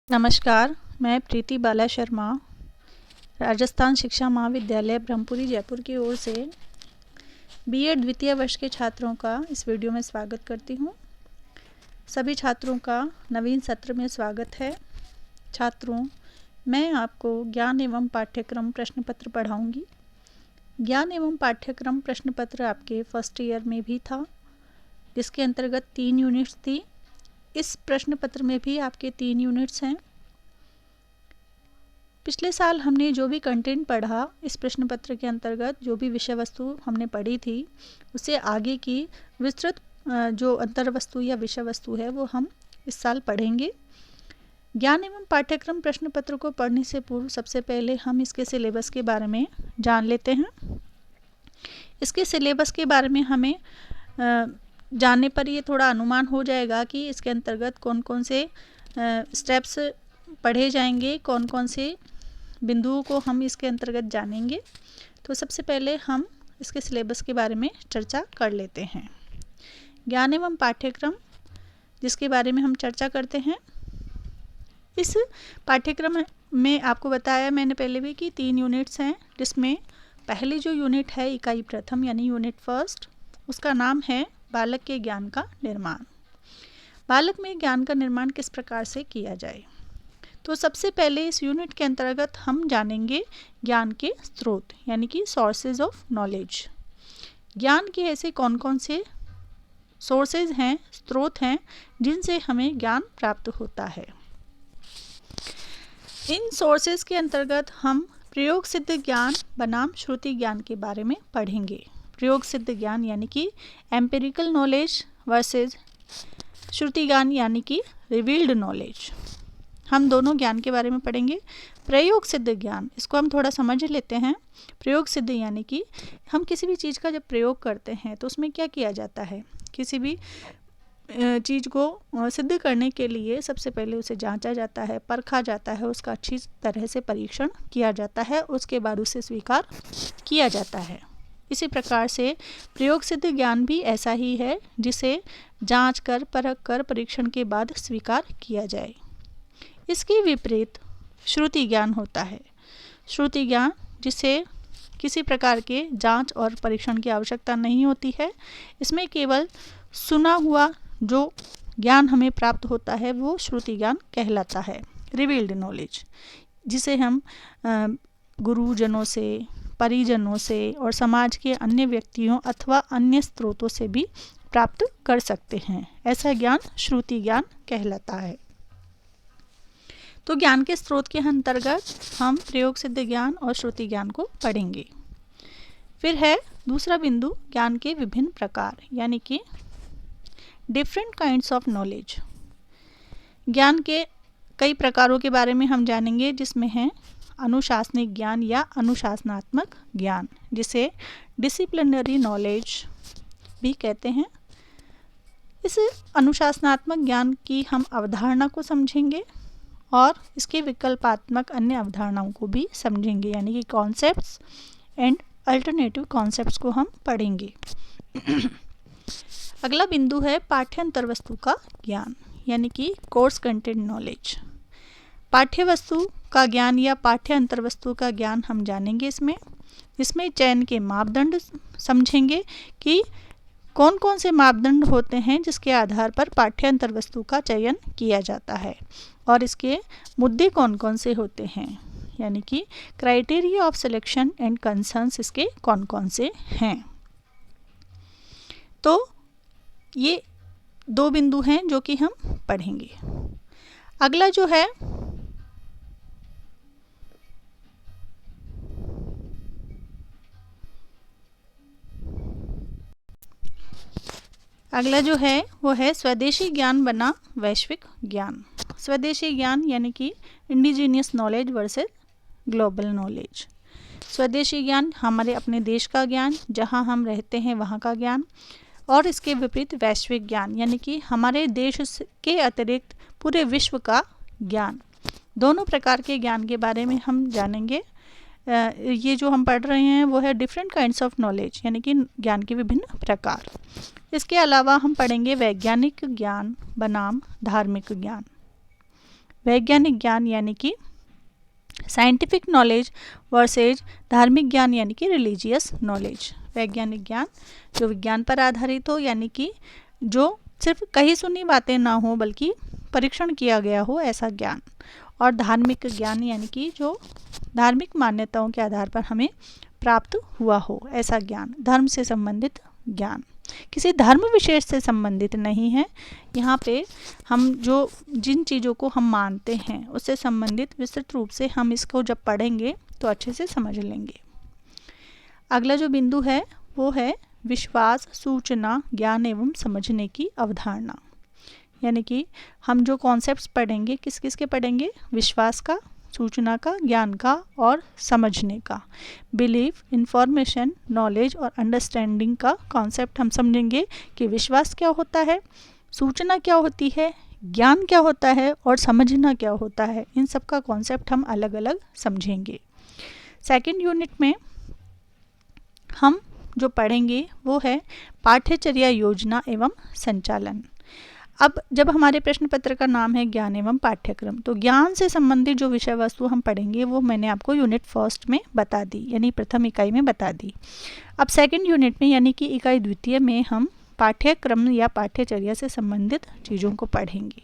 नमस्कार, मैं प्रीति बाला शर्मा राजस्थान शिक्षा महाविद्यालय ब्रह्मपुरी जयपुर की ओर से बीएड द्वितीय वर्ष के छात्रों का इस वीडियो में स्वागत करती हूँ। सभी छात्रों का नवीन सत्र में स्वागत है। छात्रों, मैं आपको ज्ञान एवं पाठ्यक्रम प्रश्न पत्र पढ़ाऊँगी। ज्ञान एवं पाठ्यक्रम प्रश्न पत्र आपके फर्स्ट ईयर में भी था, जिसके अंतर्गत 3 यूनिट्स थी। इस प्रश्न पत्र में भी आपके 3 यूनिट्स हैं। पिछले साल हमने जो भी कंटेंट पढ़ा, इस प्रश्न पत्र के अंतर्गत जो भी विषय वस्तु हमने पढ़ी थी, उससे आगे की विस्तृत जो अंतर वस्तु या विषय वस्तु है वो हम इस साल पढ़ेंगे। ज्ञान एवं पाठ्यक्रम प्रश्न पत्र को पढ़ने से पूर्व सबसे पहले हम इसके सिलेबस के बारे में जान लेते हैं। इसके सिलेबस के बारे में हमें जानने पर ये थोड़ा अनुमान हो जाएगा कि इसके अंतर्गत कौन कौन से स्टेप्स पढ़े जाएंगे, कौन कौन से बिंदुओं को हम इसके अंतर्गत जानेंगे। तो सबसे पहले हम इसके सिलेबस के बारे में चर्चा कर लेते हैं। ज्ञान एवं पाठ्यक्रम जिसके बारे में हम चर्चा करते हैं, इस पाठ्यक्रम में आपको बताया मैंने पहले भी कि 3 यूनिट्स हैं, जिसमें पहली जो यूनिट है इकाई प्रथम यानी यूनिट फर्स्ट, उसका नाम है बालक के ज्ञान का निर्माण। बालक में ज्ञान का निर्माण किस प्रकार से किया जाए। तो सबसे पहले इस यूनिट के अंतर्गत हम जानेंगे ज्ञान के स्रोत यानी कि सोर्सेज ऑफ नॉलेज। ज्ञान के ऐसे कौन कौन से सोर्सेज हैं, स्रोत हैं, जिनसे हमें ज्ञान प्राप्त होता है। इन सोर्सेज के अंतर्गत हम प्रयोग सिद्ध ज्ञान बनाम श्रुति ज्ञान के बारे में पढ़ेंगे। प्रयोग सिद्ध ज्ञान यानी कि एम्पिरिकल नॉलेज वर्सेज श्रुति ज्ञान यानी कि रिवील्ड नॉलेज। हम दोनों ज्ञान के बारे में पढ़ेंगे। प्रयोग सिद्ध ज्ञान, इसको हम थोड़ा समझ लेते हैं। प्रयोग सिद्ध यानी कि हम किसी भी चीज़ का जब प्रयोग करते हैं तो उसमें क्या किया जाता है। किसी भी चीज़ को सिद्ध करने के लिए सबसे पहले उसे जांचा जाता है, परखा जाता है, उसका अच्छी तरह से परीक्षण किया जाता है, उसके बाद उसे स्वीकार किया जाता है। इसी प्रकार से प्रयोग सिद्ध ज्ञान भी ऐसा ही है, जिसे जांच कर, परख कर, परीक्षण के बाद स्वीकार किया जाए। इसके विपरीत श्रुति ज्ञान होता है। श्रुति ज्ञान जिसे किसी प्रकार के जांच और परीक्षण की आवश्यकता नहीं होती है, इसमें केवल सुना हुआ जो ज्ञान हमें प्राप्त होता है वो श्रुति ज्ञान कहलाता है। रिवील्ड नॉलेज जिसे हम गुरुजनों से, परिजनों से और समाज के अन्य व्यक्तियों अथवा अन्य स्रोतों से भी प्राप्त कर सकते हैं, ऐसा ज्ञान श्रुति ज्ञान कहलाता है। तो ज्ञान के स्रोत के अंतर्गत हम प्रयोग सिद्ध ज्ञान और श्रुति ज्ञान को पढ़ेंगे। फिर है दूसरा बिंदु, ज्ञान के विभिन्न प्रकार यानी कि डिफरेंट काइंड्स ऑफ नॉलेज। ज्ञान के कई प्रकारों के बारे में हम जानेंगे, जिसमें है अनुशासनिक ज्ञान या अनुशासनात्मक ज्ञान, जिसे डिसिप्लिनरी नॉलेज भी कहते हैं। इस अनुशासनात्मक ज्ञान की हम अवधारणा को समझेंगे और इसके विकल्पात्मक अन्य अवधारणाओं को भी समझेंगे, यानी कि कॉन्सेप्ट्स एंड अल्टरनेटिव कॉन्सेप्ट्स को हम पढ़ेंगे। अगला बिंदु है पाठ्यांतर वस्तु का ज्ञान यानी कि कोर्स कंटेंट नॉलेज। पाठ्य वस्तु का ज्ञान या पाठ्यांतर वस्तु का ज्ञान हम जानेंगे। इसमें चयन के मापदंड समझेंगे कि कौन कौन से मापदंड होते हैं जिसके आधार पर पाठ्यांतर वस्तु का चयन किया जाता है और इसके मुद्दे कौन कौन से होते हैं, यानी कि criteria of selection and concerns इसके कौन कौन से हैं। तो ये 2 बिंदु हैं जो कि हम पढ़ेंगे। अगला जो है वो है स्वदेशी ज्ञान बना वैश्विक ज्ञान। स्वदेशी ज्ञान यानी कि indigenous knowledge versus global knowledge. स्वदेशी ज्ञान हमारे अपने देश का ज्ञान, जहां हम रहते हैं वहां का ज्ञान, और इसके विपरीत वैश्विक ज्ञान यानी कि हमारे देश के अतिरिक्त पूरे विश्व का ज्ञान। दोनों प्रकार के ज्ञान के बारे में हम जानेंगे। ये जो हम पढ़ रहे हैं वो है डिफरेंट काइंड्स ऑफ नॉलेज यानी कि ज्ञान के विभिन्न प्रकार। इसके अलावा हम पढ़ेंगे वैज्ञानिक ज्ञान बनाम धार्मिक ज्ञान। वैज्ञानिक ज्ञान यानी कि साइंटिफिक नॉलेज वर्सेज धार्मिक ज्ञान यानी कि रिलीजियस नॉलेज। वैज्ञानिक ज्ञान जो विज्ञान पर आधारित हो, यानी कि जो सिर्फ कही सुनी बातें ना हो बल्कि परीक्षण किया गया हो, ऐसा ज्ञान। और धार्मिक ज्ञान यानी कि जो धार्मिक मान्यताओं के आधार पर हमें प्राप्त हुआ हो, ऐसा ज्ञान। धर्म से संबंधित ज्ञान किसी धर्म विशेष से संबंधित नहीं है। यहाँ पे हम जो जिन चीज़ों को हम मानते हैं उससे संबंधित विस्तृत रूप से हम इसको जब पढ़ेंगे तो अच्छे से समझ लेंगे। अगला जो बिंदु है वो है विश्वास, सूचना, ज्ञान एवं समझने की अवधारणा। यानी कि हम जो कॉन्सेप्ट्स पढ़ेंगे किस किस के पढ़ेंगे? विश्वास का, सूचना का, ज्ञान का और समझने का। बिलीफ, इंफॉर्मेशन, नॉलेज और अंडरस्टैंडिंग का कॉन्सेप्ट हम समझेंगे कि विश्वास क्या होता है, सूचना क्या होती है, ज्ञान क्या होता है और समझना क्या होता है। इन सब का कॉन्सेप्ट हम अलग अलग समझेंगे। सेकंड यूनिट में हम जो पढ़ेंगे वो है पाठ्यचर्या योजना एवं संचालन। अब जब हमारे प्रश्न पत्र का नाम है ज्ञान एवं पाठ्यक्रम, तो ज्ञान से संबंधित जो विषय वस्तु हम पढ़ेंगे वो मैंने आपको यूनिट फर्स्ट में बता दी, यानी प्रथम इकाई में बता दी। अब सेकंड यूनिट में यानी कि इकाई द्वितीय में हम पाठ्यक्रम या पाठ्यचर्या से संबंधित चीज़ों को पढ़ेंगे,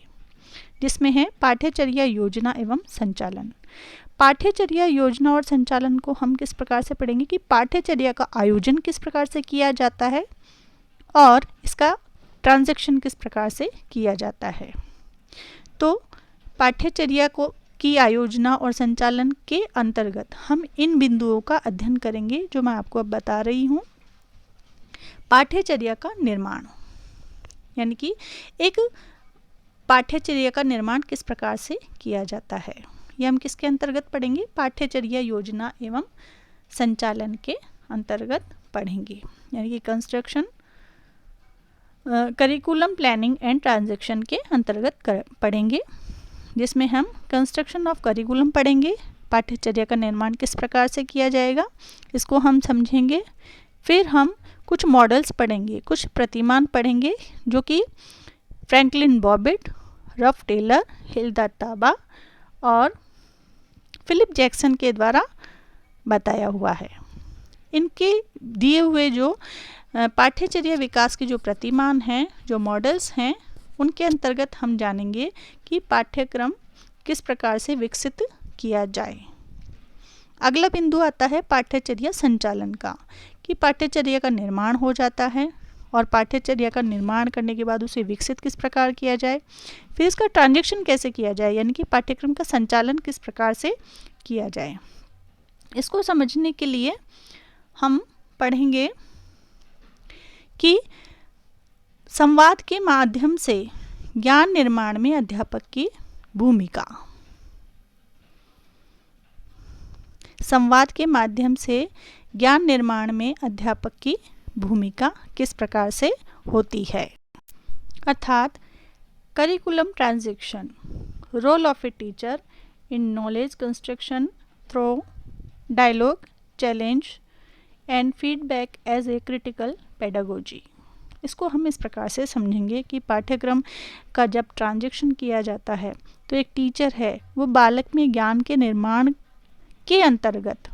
जिसमें है पाठ्यचर्या योजना एवं संचालन। पाठ्यचर्या योजना और संचालन को हम किस प्रकार से पढ़ेंगे कि पाठ्यचर्या का आयोजन किस प्रकार से किया जाता है और इसका ट्रांजैक्शन किस प्रकार से किया जाता है। तो पाठ्यचर्या की आयोजना और संचालन के अंतर्गत हम इन बिंदुओं का अध्ययन करेंगे जो मैं आपको अब बता रही हूँ। पाठ्यचर्या का निर्माण, यानी कि एक पाठ्यचर्या का निर्माण किस प्रकार से किया जाता है, यह हम किसके अंतर्गत पढ़ेंगे? पाठ्यचर्या योजना एवं संचालन के अंतर्गत पढ़ेंगे। यानी कि construction, curriculum planning and transaction के अंतर्गत पढ़ेंगे, जिसमें हम कंस्ट्रक्शन ऑफ करिकुलम पढ़ेंगे, पाठ्यचर्या का निर्माण किस प्रकार से किया जाएगा इसको हम समझेंगे। फिर हम कुछ मॉडल्स पढ़ेंगे, कुछ प्रतिमान पढ़ेंगे जो कि फ्रैंकलिन बॉबिट, रफ टेलर, हिल्दा ताबा और फिलिप जैक्सन के द्वारा बताया हुआ है। इनके दिए हुए जो पाठ्यचर्या विकास के जो प्रतिमान हैं, जो मॉडल्स हैं, उनके अंतर्गत हम जानेंगे कि पाठ्यक्रम किस प्रकार से विकसित किया जाए। अगला बिंदु आता है पाठ्यचर्या संचालन का, कि पाठ्यचर्या का निर्माण हो जाता है और पाठ्यचर्या का निर्माण करने के बाद उसे विकसित किस प्रकार किया जाए, फिर इसका ट्रांजैक्शन कैसे किया जाए, यानी कि पाठ्यक्रम का संचालन किस प्रकार से किया जाए। इसको समझने के लिए हम पढ़ेंगे कि संवाद के माध्यम से ज्ञान निर्माण में अध्यापक की भूमिका। संवाद के माध्यम से ज्ञान निर्माण में अध्यापक की भूमिका किस प्रकार से होती है, अर्थात curriculum transaction, role of a teacher in knowledge construction through dialogue, challenge and feedback as a critical pedagogy. इसको हम इस प्रकार से समझेंगे कि पाठ्यक्रम का जब ट्रांजैक्शन किया जाता है तो एक टीचर है वो बालक में ज्ञान के निर्माण के अंतर्गत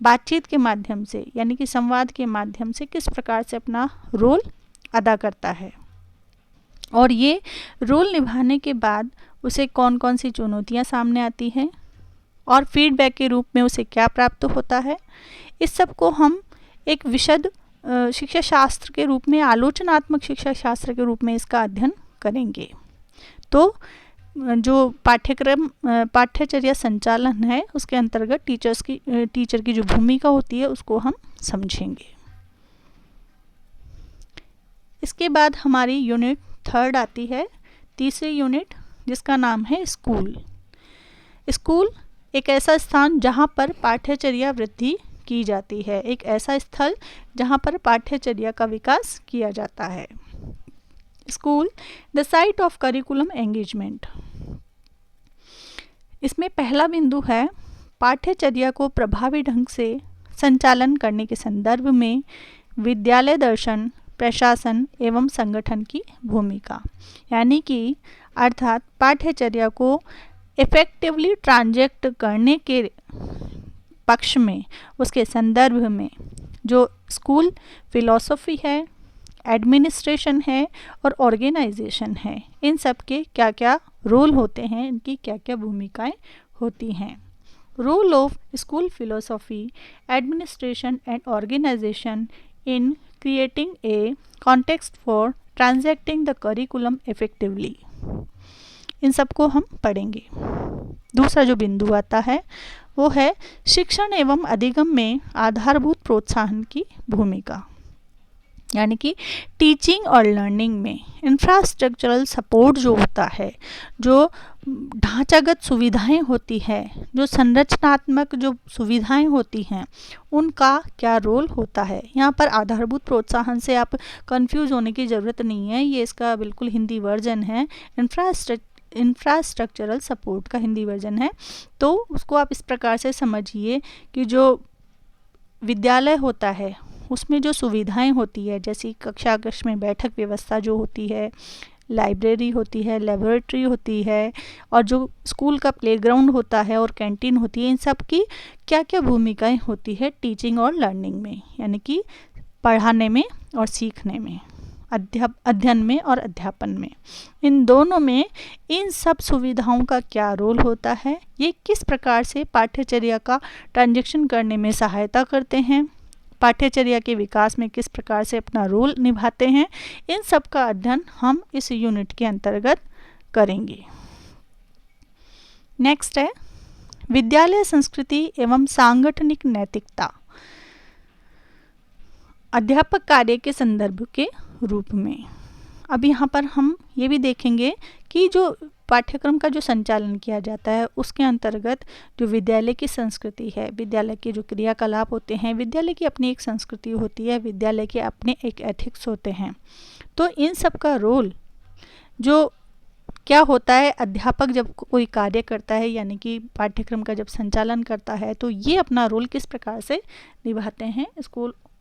बातचीत के माध्यम से, यानी कि संवाद के माध्यम से किस प्रकार से अपना रोल अदा करता है, और ये रोल निभाने के बाद उसे कौन कौन सी चुनौतियाँ सामने आती हैं और फीडबैक के रूप में उसे क्या प्राप्त होता है। इस सब को हम एक विशद शिक्षा शास्त्र के रूप में, आलोचनात्मक शिक्षा शास्त्र के रूप में इसका अध्ययन करेंगे। तो जो पाठ्यचर्या संचालन है उसके अंतर्गत टीचर की जो भूमिका होती है उसको हम समझेंगे। इसके बाद हमारी यूनिट थर्ड आती है, तीसरी यूनिट, जिसका नाम है स्कूल। स्कूल एक ऐसा स्थान जहाँ पर पाठ्यचर्या वृद्धि की जाती है, एक ऐसा स्थल जहाँ पर पाठ्यचर्या का विकास किया जाता है। School the site of curriculum engagement. इसमें पहला बिंदु है पाठ्यचर्या को प्रभावी ढंग से संचालन करने के संदर्भ में विद्यालय दर्शन, प्रशासन एवं संगठन की भूमिका। यानी कि अर्थात पाठ्यचर्या को इफेक्टिवली ट्रांजैक्ट करने के पक्ष में, उसके संदर्भ में जो स्कूल फिलॉसफी है, एडमिनिस्ट्रेशन है और ऑर्गेनाइजेशन है, इन सब के क्या क्या रोल होते हैं, इनकी क्या क्या भूमिकाएं होती हैं। Role of school philosophy, administration and organisation in creating a context for transacting the curriculum effectively, इन सबको हम पढ़ेंगे। दूसरा जो बिंदु आता है वो है शिक्षण एवं अधिगम में आधारभूत प्रोत्साहन की भूमिका, यानी कि टीचिंग और लर्निंग में इंफ्रास्ट्रक्चरल सपोर्ट जो होता है, जो ढांचागत सुविधाएं होती है, जो संरचनात्मक जो सुविधाएं होती हैं, उनका क्या रोल होता है। यहाँ पर आधारभूत प्रोत्साहन से आप कंफ्यूज होने की ज़रूरत नहीं है, ये इसका बिल्कुल हिंदी वर्जन है, इंफ्रास्ट्रक्चरल सपोर्ट का हिंदी वर्जन है। तो उसको आप इस प्रकार से समझिए कि जो विद्यालय होता है उसमें जो सुविधाएं होती है, जैसे कक्षा कक्ष में बैठक व्यवस्था जो होती है, लाइब्रेरी होती है, लेबोरेटरी होती है, और जो स्कूल का प्लेग्राउंड होता है और कैंटीन होती है, इन सब की क्या क्या भूमिकाएं होती है टीचिंग और लर्निंग में, यानी कि पढ़ाने में और सीखने में, अध्ययन में और अध्यापन में, इन दोनों में इन सब सुविधाओं का क्या रोल होता है, ये किस प्रकार से पाठ्यचर्या का ट्रांजैक्शन करने में सहायता करते हैं, पाठ्यचर्या के विकास में किस प्रकार से अपना रोल निभाते हैं, इन सब का अध्ययन हम इस यूनिट के अंतर्गत करेंगे। नेक्स्ट है विद्यालय संस्कृति एवं सांगठनिक नैतिकता, अध्यापक कार्य के संदर्भ के रूप में। अब यहाँ पर हम ये भी देखेंगे कि जो पाठ्यक्रम का जो संचालन किया जाता है उसके अंतर्गत जो विद्यालय की संस्कृति है, विद्यालय के जो क्रियाकलाप होते हैं, विद्यालय की अपनी एक संस्कृति होती है, विद्यालय के अपने एक एथिक्स होते हैं, तो इन सब का रोल जो क्या होता है, अध्यापक जब कोई कार्य करता है यानी कि पाठ्यक्रम का जब संचालन करता है तो ये अपना रोल किस प्रकार से निभाते हैं,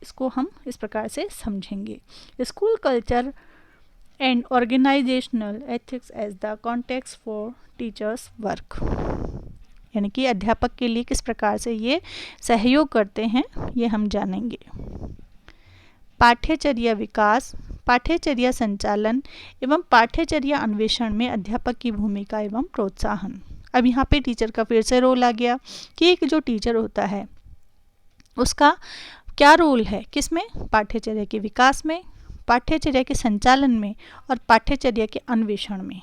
इसको हम इस प्रकार से समझेंगे। School culture and organisational ethics as the context for teachers' work, यानी कि अध्यापक के लिए किस प्रकार से ये सहयोग करते हैं, ये हम जानेंगे। पाठ्यचर्या विकास, पाठ्यचर्या संचालन एवं पाठ्यचर्या अन्वेषण में अध्यापक की भूमिका एवं प्रोत्साहन। अब यहाँ पे टीचर का फिर से रोल आ गया कि एक जो टीचर होता है उसका क्या रोल है, किसमें, पाठ्यचर्या के विकास में, पाठ्यचर्या के संचालन में और पाठ्यचर्या के अन्वेषण में।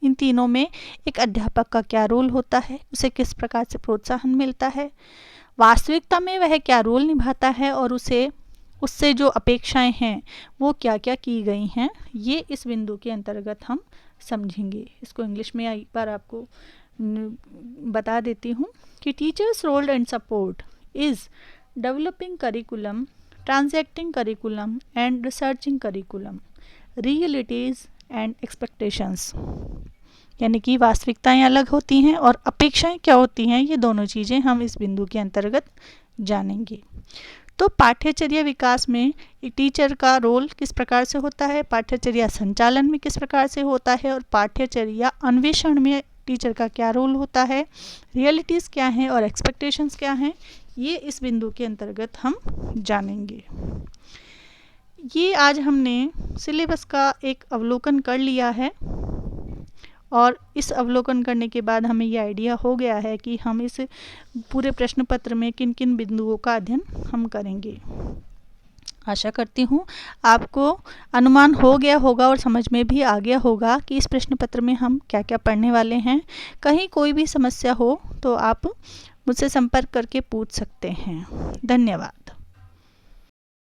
इन तीनों में एक अध्यापक का क्या रोल होता है, उसे किस प्रकार से प्रोत्साहन मिलता है, वास्तविकता में वह क्या रोल निभाता है और उससे जो अपेक्षाएं हैं वो क्या क्या की गई हैं, ये इस बिंदु के अंतर्गत हम समझेंगे। इसको इंग्लिश में एक बार आपको बता देती हूँ कि teachers role and support is developing curriculum, transacting curriculum and researching curriculum, realities and expectations, यानी कि वास्तविकताएं अलग होती हैं और अपेक्षाएं क्या होती हैं, ये दोनों चीज़ें हम इस बिंदु के अंतर्गत जानेंगे। तो पाठ्यचर्या विकास में एक टीचर का रोल किस प्रकार से होता है, पाठ्यचर्या संचालन में किस प्रकार से होता है और पाठ्यचर्या अन्वेषण में टीचर का क्या रोल होता है, रियलिटीज़ क्या हैं और एक्सपेक्टेशंस क्या हैं, ये इस बिंदु के अंतर्गत हम जानेंगे। ये आज हमने सिलेबस का एक अवलोकन कर लिया है और इस अवलोकन करने के बाद हमें ये आइडिया हो गया है कि हम इस पूरे प्रश्न पत्र में किन किन बिंदुओं का अध्ययन हम करेंगे। आशा करती हूँ आपको अनुमान हो गया होगा और समझ में भी आ गया होगा कि इस प्रश्न पत्र में हम क्या क्या पढ़ने वाले हैं। कहीं कोई भी समस्या हो तो आप मुझसे संपर्क करके पूछ सकते हैं। धन्यवाद।